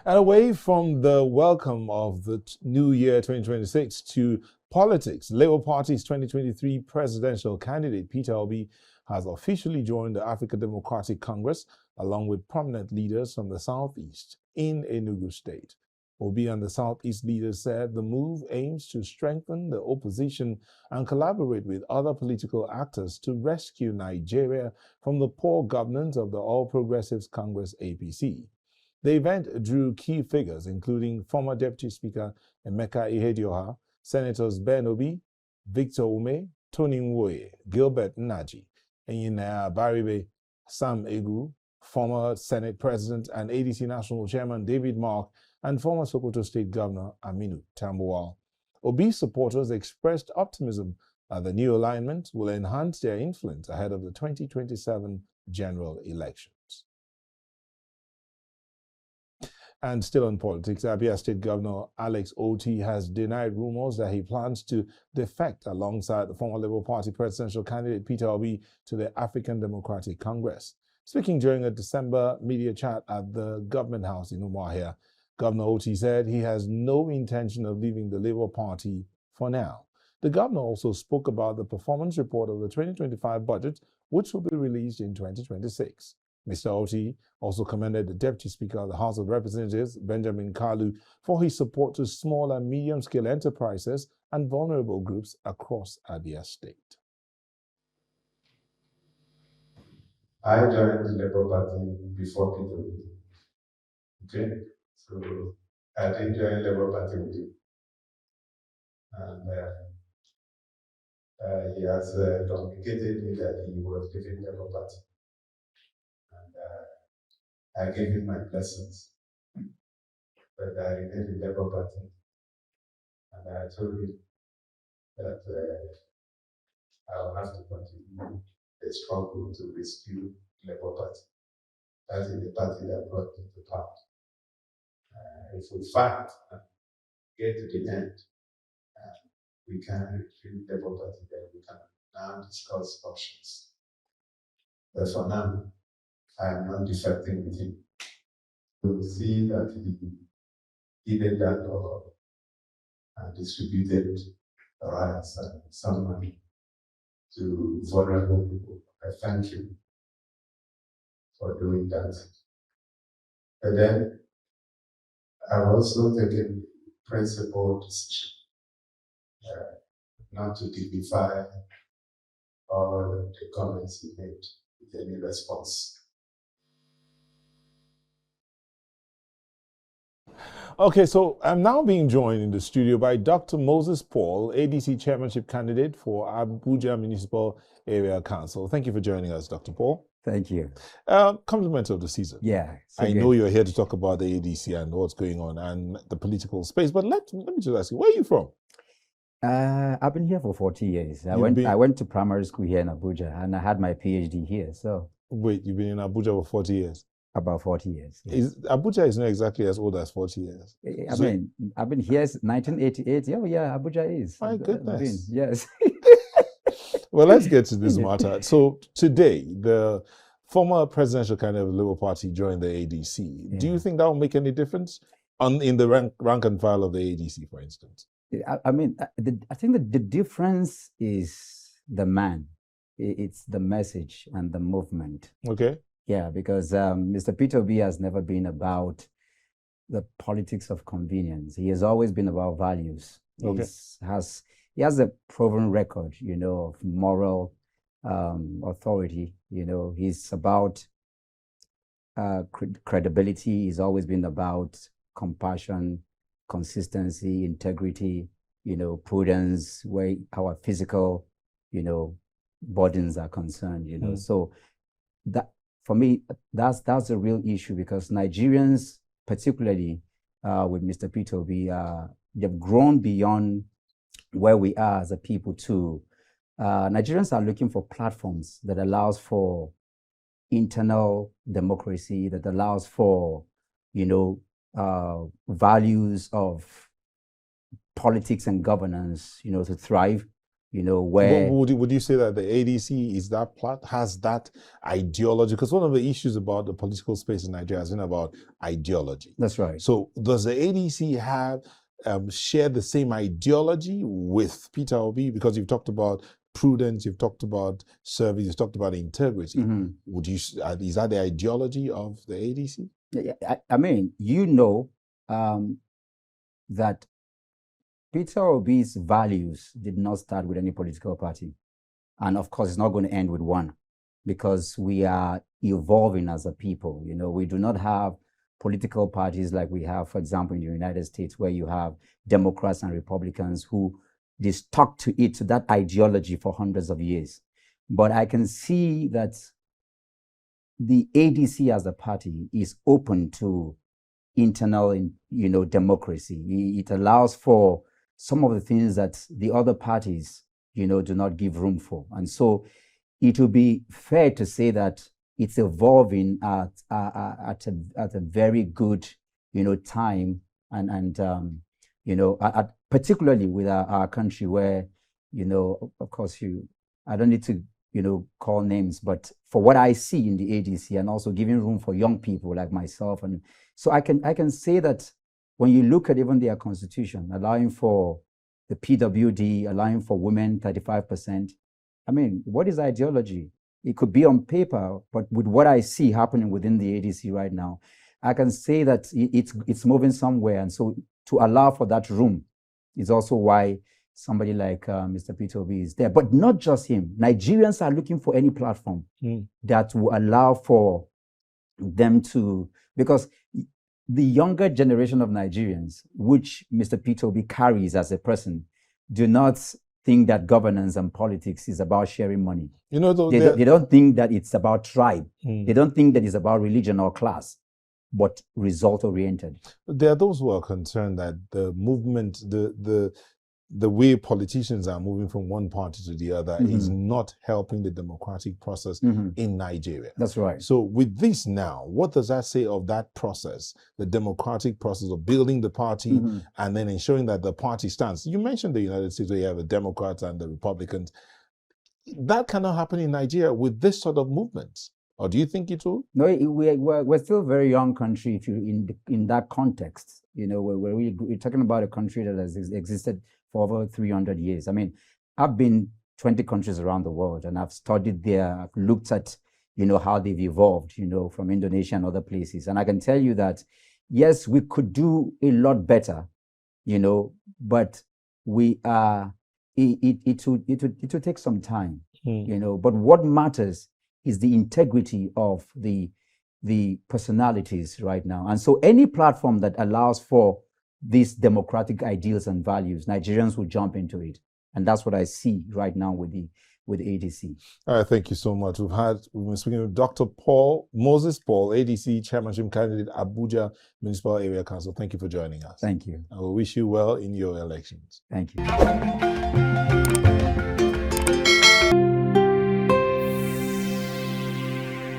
And away from the welcome of the new year 2026 to politics, Labour Party's 2023 presidential candidate Peter Obi has officially joined the African Democratic Congress along with prominent leaders from the southeast in Enugu State. Obi and the southeast leaders said the move aims to strengthen the opposition and collaborate with other political actors to rescue Nigeria from the poor governance of the All Progressives Congress (APC). The event drew key figures, including former Deputy Speaker Emeka Ihedioha, Senators Ben Obi, Victor Ume, Tony Nwoye, Gilbert Nnaji, Enyinaya Baribe, Sam Egu, former Senate President and ADC National Chairman David Mark, and former Sokoto State Governor Aminu Tambuwal. Obi's supporters expressed optimism that the new alignment will enhance their influence ahead of the 2027 general elections. And still on politics, Abia State Governor Alex Otti has denied rumors that he plans to defect alongside the former Labour Party presidential candidate Peter Obi to the African Democratic Congress. Speaking during a December media chat at the Government House in Umuahia, Governor Otti said he has no intention of leaving the Labour Party for now. The governor also spoke about the performance report of the 2025 budget, which will be released in 2026. Mr. Otti also commended the Deputy Speaker of the House of Representatives, Benjamin Kalu, for his support to small and medium-scale enterprises and vulnerable groups across Abia State. I joined the Labour Party before Peter Obi. Okay, so I didn't join Labour Party with him. And he has communicated me that he was leaving Labour Party. And I gave him my blessings. But I remained in Labour Party. And I told him that I will have to continue the struggle to rescue Labour Party. That is the party that brought me to power. If we fight and get to the end, we can retrieve Labour Party, then we can now discuss options. But for now, I am not defecting with him. We see that he did that law and distributed rights and some money to vulnerable people. I thank you for doing that. But then I've also taken principled decision not to dignify all the comments he made with any response. Okay, so I'm now being joined in the studio by Dr. Moses Paul, ADC chairmanship candidate for Abuja Municipal Area Council. Thank you for joining us, Dr. Paul. Thank you. Compliment of the season. Yeah. I know you're here to talk about the ADC and what's going on and the political space, but let me just ask you, where are you from? I've been here for 40 years. I went to primary school here in Abuja and I had my PhD here. So wait, you've been in Abuja for 40 years? About 40 years. Yes. Abuja is not exactly as old as 40 years. I mean, I've been here since 1988. Yeah, Abuja is. My goodness. Yes. Well, let's get to this matter. So today, the former presidential candidate of the Labour Party joined the ADC. Yeah. Do you think that will make any difference in the rank and file of the ADC, for instance? I mean, I think that the difference is the man. It's the message and the movement. Okay. Yeah, because Mr. Peter Obi has never been about the politics of convenience. He has always been about values. Okay. He has a proven record, of moral authority. He's about credibility. He's always been about compassion, consistency, integrity, prudence, where our physical, burdens are concerned, So that, for me, that's a real issue, because Nigerians, particularly with Mr. Peter Obi, they've grown beyond where we are as a people too. Nigerians are looking for platforms that allows for internal democracy, that allows for, values of politics and governance, to thrive, where would you say that the ADC is that has that ideology? Because one of the issues about the political space in Nigeria has been about ideology. That's right. So does the ADC have share the same ideology with Peter Obi? Because you've talked about prudence, you've talked about service, you've talked about integrity. Would you is that the ideology of the ADC? I mean, that Peter Obi's values did not start with any political party. And of course, it's not going to end with one, because we are evolving as a people. We do not have political parties like we have, for example, in the United States, where you have Democrats and Republicans who they stuck to that ideology for hundreds of years. But I can see that the ADC as a party is open to internal, democracy. It allows for some of the things that the other parties, do not give room for. And so it would be fair to say that it's evolving at a very good, time, and particularly with our country, where, of course, I don't need to, call names, but for what I see in the ADC, and also giving room for young people like myself, and so I can say that when you look at even their constitution, allowing for the PWD, allowing for women 35%, I mean, what is ideology? It could be on paper, but with what I see happening within the ADC right now, I can say that it's moving somewhere. And so to allow for that room is also why somebody like Mr. Peter Obi is there. But not just him. Nigerians are looking for any platform that will allow for them to, because the younger generation of Nigerians, which Mr. Peter Obi carries as a person, do not think that governance and politics is about sharing money. They don't think that it's about tribe. They don't think that it's about religion or class, but result-oriented. There are those who are concerned that the movement, the way politicians are moving from one party to the other is not helping the democratic process in Nigeria. That's right. So with this now, what does that say of that process, the democratic process of building the party and then ensuring that the party stands? You mentioned the United States where you have the Democrats and the Republicans. That cannot happen in Nigeria with this sort of movement. Or do you think it will? No, we're still a very young country if you in that context. We're talking about a country that has existed for over 300 years. I mean, I've been 20 countries around the world, and I've studied there, I've looked at, how they've evolved, from Indonesia and other places. And I can tell you that, yes, we could do a lot better, but we are, it will take some time, but what matters is the integrity of the personalities right now. And so any platform that allows for these democratic ideals and values, Nigerians will jump into it. And that's what I see right now with ADC. All right, thank you so much. We've been speaking with Dr. Moses Paul, ADC chairmanship candidate, Abuja Municipal Area Council. Thank you for joining us. Thank you. I will wish you well in your elections. Thank you.